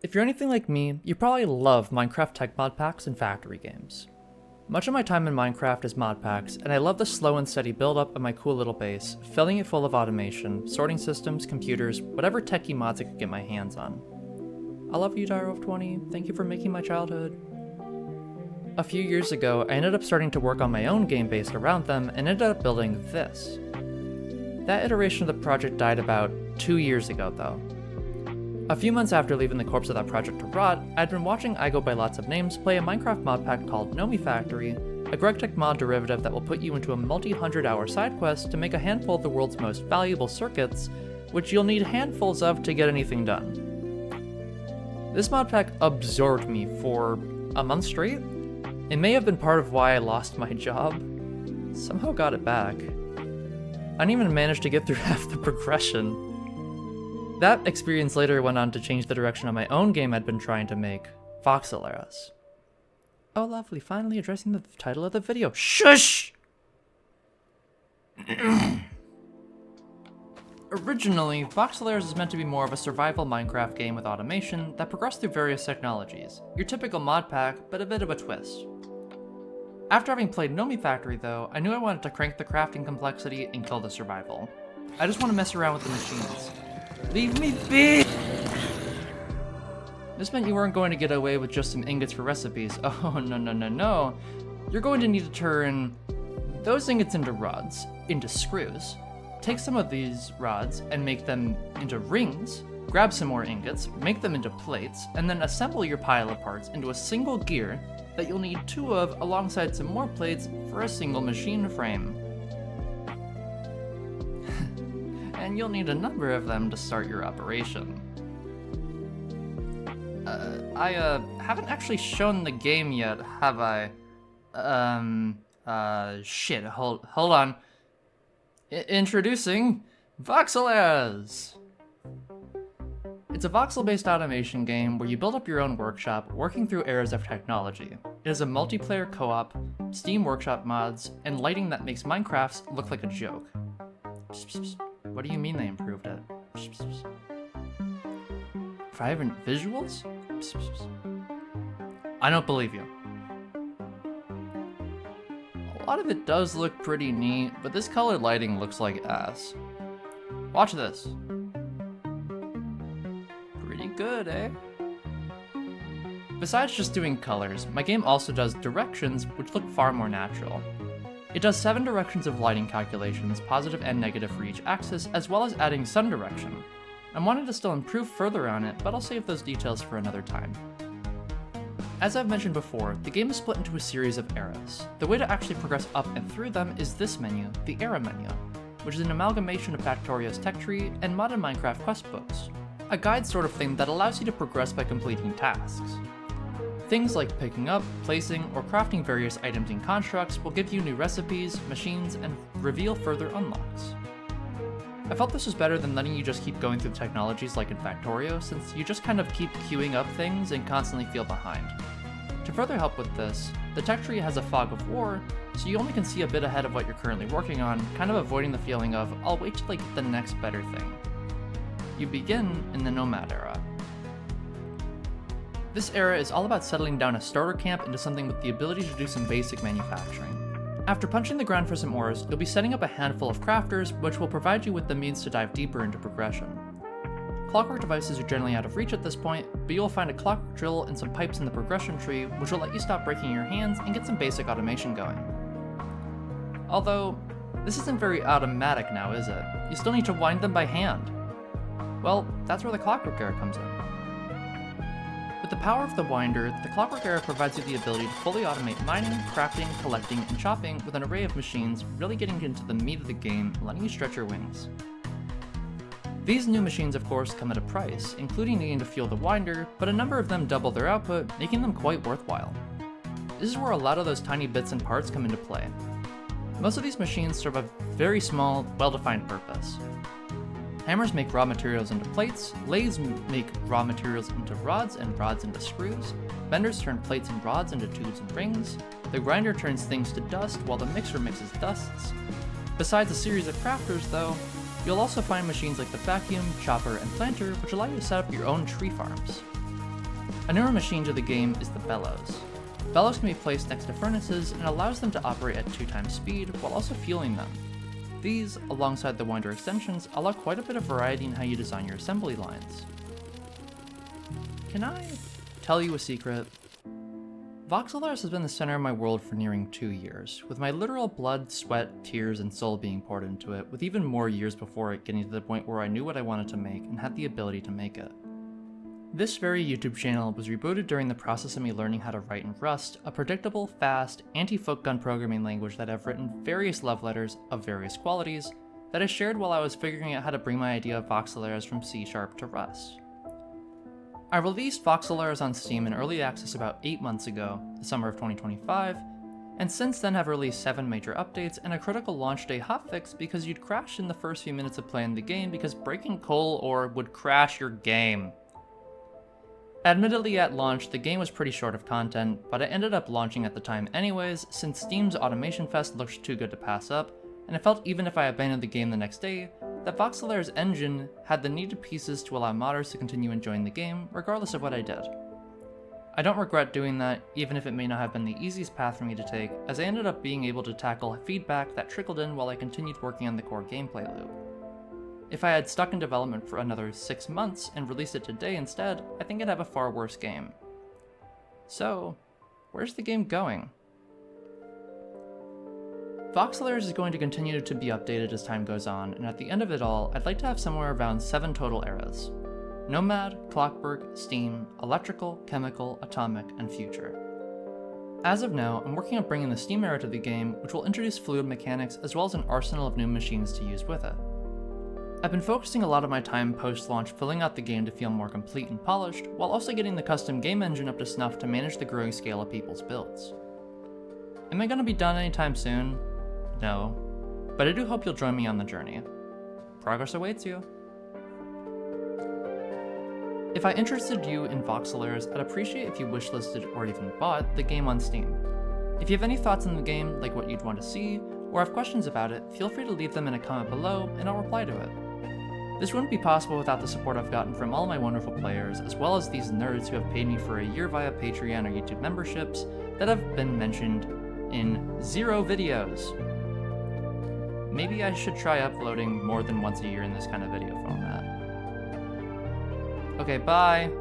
If you're anything like me, you probably love Minecraft tech mod packs and factory games. Much of my time in Minecraft is mod packs, and I love the slow and steady build up of my cool little base, filling it full of automation, sorting systems, computers, whatever techie mods I could get my hands on. I love you, Dyro of 20, thank you for making my childhood. A few years ago, I ended up starting to work on my own game based around them and ended up building this. That iteration of the project died about 2 years ago though. A few months after leaving the corpse of that project to rot, I'd been watching I Go by Lots of Names play a Minecraft mod pack called Nomi Factory, a GregTech mod derivative that will put you into a multi-100-hour side quest to make a handful of the world's most valuable circuits, which you'll need handfuls of to get anything done. This mod pack absorbed me for a month straight. It may have been part of why I lost my job. Somehow got it back. I didn't even manage to get through half the progression. That experience later went on to change the direction of my own game I'd been trying to make, Voxeleras. Oh lovely, finally addressing the title of the video. Shush! Originally, Voxeleras is meant to be more of a survival Minecraft game with automation that progressed through various technologies. Your typical mod pack, but a bit of a twist. After having played Nomi Factory though, I knew I wanted to crank the crafting complexity and kill the survival. I just want to mess around with the machines. Leave me be! This meant you weren't going to get away with just some ingots for recipes. Oh, no. You're going to need to turn those ingots into rods, into screws. Take some of these rods and make them into rings, grab some more ingots, make them into plates, and then assemble your pile of parts into a single gear that you'll need 2 of alongside some more plates for a single machine frame. And you'll need a number of them to start your operation. I haven't actually shown the game yet, have I? Shit, hold on. Introducing Voxeleras! It's a voxel-based automation game where you build up your own workshop, working through eras of technology. It is a multiplayer co-op, Steam Workshop mods, and lighting that makes Minecraft's look like a joke. What do you mean they improved it? Vibrant visuals? I don't believe you. A lot of it does look pretty neat, but this colored lighting looks like ass. Watch this. Pretty good, eh? Besides just doing colors, my game also does directions, which look far more natural. It does 7 directions of lighting calculations, positive and negative for each axis, as well as adding sun direction. I'm wanting to still improve further on it, but I'll save those details for another time. As I've mentioned before, the game is split into a series of eras. The way to actually progress up and through them is this menu, the era menu, which is an amalgamation of Factorio's tech tree and modern Minecraft quest books. A guide sort of thing that allows you to progress by completing tasks. Things like picking up, placing, or crafting various items and constructs will give you new recipes, machines, and reveal further unlocks. I felt this was better than letting you just keep going through the technologies like in Factorio, since you just kind of keep queuing up things and constantly feel behind. To further help with this, the tech tree has a fog of war, so you only can see a bit ahead of what you're currently working on, kind of avoiding the feeling of, I'll wait till I get the next better thing. You begin in the Nomad era. This era is all about settling down a starter camp into something with the ability to do some basic manufacturing. After punching the ground for some ores, you'll be setting up a handful of crafters, which will provide you with the means to dive deeper into progression. Clockwork devices are generally out of reach at this point, but you'll find a clockwork drill and some pipes in the progression tree, which will let you stop breaking your hands and get some basic automation going. Although, this isn't very automatic now, is it? You still need to wind them by hand. Well, that's where the clockwork era comes in. With the power of the winder, the Clockwork Era provides you the ability to fully automate mining, crafting, collecting, and chopping with an array of machines, really getting into the meat of the game and letting you stretch your wings. These new machines of course come at a price, including needing to fuel the winder, but a number of them double their output, making them quite worthwhile. This is where a lot of those tiny bits and parts come into play. Most of these machines serve a very small, well-defined purpose. Hammers make raw materials into plates, lathes make raw materials into rods and rods into screws, benders turn plates and rods into tubes and rings, the grinder turns things to dust while the mixer mixes dusts. Besides a series of crafters though, you'll also find machines like the vacuum, chopper, and planter which allow you to set up your own tree farms. A newer machine to the game is the bellows. Bellows can be placed next to furnaces and allows them to operate at 2 times speed while also fueling them. These, alongside the winder extensions, allow quite a bit of variety in how you design your assembly lines. Can I tell you a secret? Voxelars has been the center of my world for nearing 2 years, with my literal blood, sweat, tears, and soul being poured into it, with even more years before it getting to the point where I knew what I wanted to make and had the ability to make it. This very YouTube channel was rebooted during the process of me learning how to write in Rust, a predictable, fast, anti-folk gun programming language that I've written various love letters of various qualities that I shared while I was figuring out how to bring my idea of Voxelars from C# to Rust. I released Voxelars on Steam in early access about 8 months ago, the summer of 2025, and since then have released 7 major updates and a critical launch day hotfix because you'd crash in the first few minutes of playing the game because breaking coal ore would crash your game. Admittedly, at launch, the game was pretty short of content, but it ended up launching at the time anyways, since Steam's Automation Fest looked too good to pass up, and I felt even if I abandoned the game the next day, that Voxelar's engine had the needed pieces to allow modders to continue enjoying the game, regardless of what I did. I don't regret doing that, even if it may not have been the easiest path for me to take, as I ended up being able to tackle feedback that trickled in while I continued working on the core gameplay loop. If I had stuck in development for another 6 months and released it today instead, I think I'd have a far worse game. So, where's the game going? Voxelars is going to continue to be updated as time goes on, and at the end of it all, I'd like to have somewhere around 7 total eras. Nomad, Clockwork, Steam, Electrical, Chemical, Atomic, and Future. As of now, I'm working on bringing the Steam era to the game, which will introduce fluid mechanics as well as an arsenal of new machines to use with it. I've been focusing a lot of my time post-launch filling out the game to feel more complete and polished, while also getting the custom game engine up to snuff to manage the growing scale of people's builds. Am I going to be done anytime soon? No, but I do hope you'll join me on the journey. Progress awaits you. If I interested you in Voxelars, I'd appreciate if you wishlisted or even bought the game on Steam. If you have any thoughts on the game, like what you'd want to see, or have questions about it, feel free to leave them in a comment below and I'll reply to it. This wouldn't be possible without the support I've gotten from all my wonderful players, as well as these nerds who have paid me for a year via Patreon or YouTube memberships that have been mentioned in 0 videos. Maybe I should try uploading more than once a year in this kind of video format. Okay, bye!